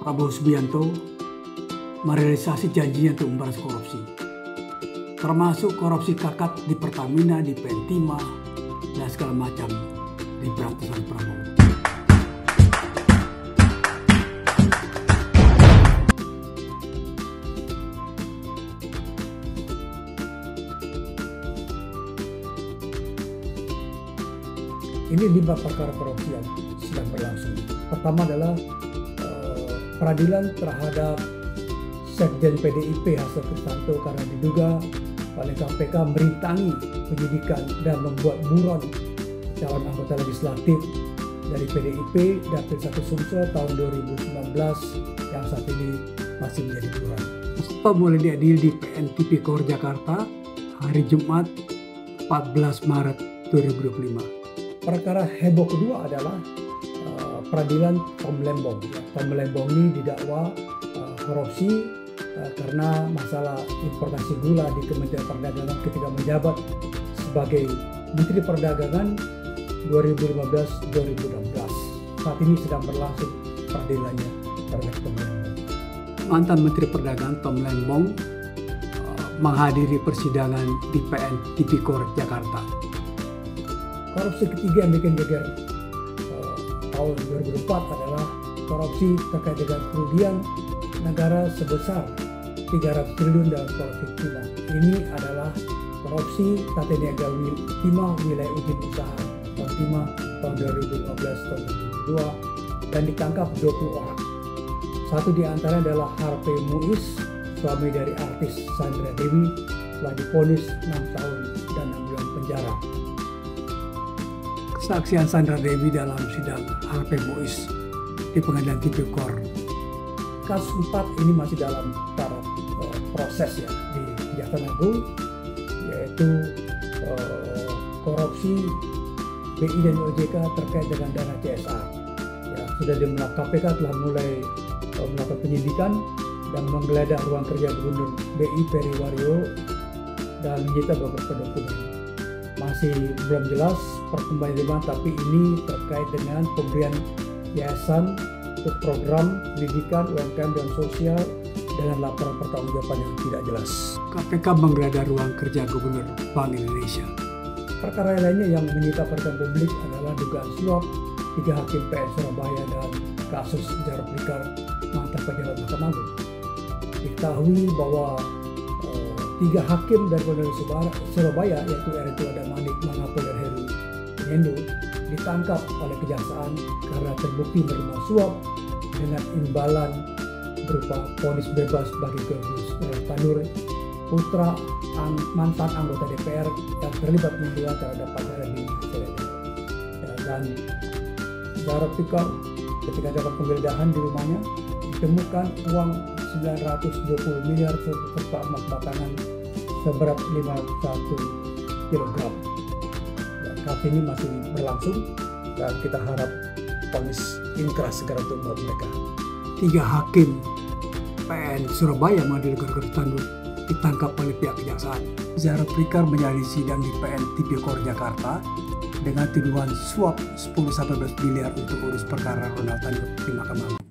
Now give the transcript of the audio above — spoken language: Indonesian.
Prabowo Subianto merealisasi janjinya untuk memberantas korupsi, termasuk korupsi kakap di Pertamina, di Pentima, dan segala macam di berantasan Prabowo. Ini 5 perkara korupsi yang sedang berlangsung. Pertama adalah peradilan terhadap Sekjen PDIP Hasto Kristianto karena diduga oleh KPK merintangi penyidikan dan membuat buron calon anggota legislatif dari PDIP Dapil 1 Sumsel tahun 2019 yang saat ini masih menjadi buron. Mulai diadili di PN Tipikor Jakarta hari Jumat 14 Maret 2025. Perkara heboh kedua adalah peradilan Tom Lembong. Tom Lembong ini didakwa korupsi karena masalah importasi gula di Kementerian Perdagangan ketika menjabat sebagai Menteri Perdagangan 2015-2016. Saat ini sedang berlangsung peradilannya terhadap Tom Lembong. Mantan Menteri Perdagangan Tom Lembong menghadiri persidangan di PN Tipikor Jakarta. Korupsi ketiga yang bikin geger tahun 2004 adalah korupsi terkait dengan kerugian negara sebesar 300 triliun dalam korupsi timah. Ini adalah korupsi tata niaga timah wilayah izin usaha timah tahun 2015 tahun 2022 dan ditangkap 20 orang. Satu di antaranya adalah Harvey Muiz, suami dari artis Sandra Dewi, telah divonis 6 tahun dan 6 bulan penjara. Kesaksian Sandra Dewi dalam sidang Harvey Muiz di Pengadilan Tipikor. Kasus 4 ini masih dalam taraf proses ya di Kejaksaan Agung, yaitu korupsi BI dan OJK terkait dengan dana CSR. Ya, sudah KPK telah mulai melakukan penyidikan dan menggeledah ruang kerja Gubernur BI Peri Warjio dan menyita beberapa dokumen. Masih belum jelas perkembangan, tapi ini terkait dengan pemberian yayasan untuk program pendidikan, UMKM dan sosial dengan laporan pertanggungjawaban yang tidak jelas. KPK menggeledah ruang kerja Gubernur Bank Indonesia. Perkara lainnya yang menyita perhatian publik adalah dugaan suap 3 hakim PN Surabaya dan kasus Jarod Pikar mantan pejabat Mahkamah Agung. Diketahui bahwa 3 hakim dari Pengadilan Surabaya yaitu Eritua Damanik, Manapo dan Heru Yendo ditangkap oleh kejaksaan karena terbukti menerima suap dengan imbalan berupa vonis bebas bagi Georgius Tanur, putra mantan anggota DPR yang terlibat pembunuhan terhadap pacarnya di Surabaya. Dan Jarod Pikar ketika dapat penggeledahan di rumahnya ditemukan uang 920 miliar serta emas batangan seberat 51 kg. Kasus ini masih berlangsung dan kita harap vonis inkrah segera untuk buat mereka. 3 hakim PN Surabaya Madil Gerger Tandur ditangkap oleh pihak kejaksaan. Jarod Pikar menjalani sidang di PN Tipikor Jakarta dengan tuduhan suap 10-15 miliar untuk urus perkara Ronald Tandur di Mahkamah Agung.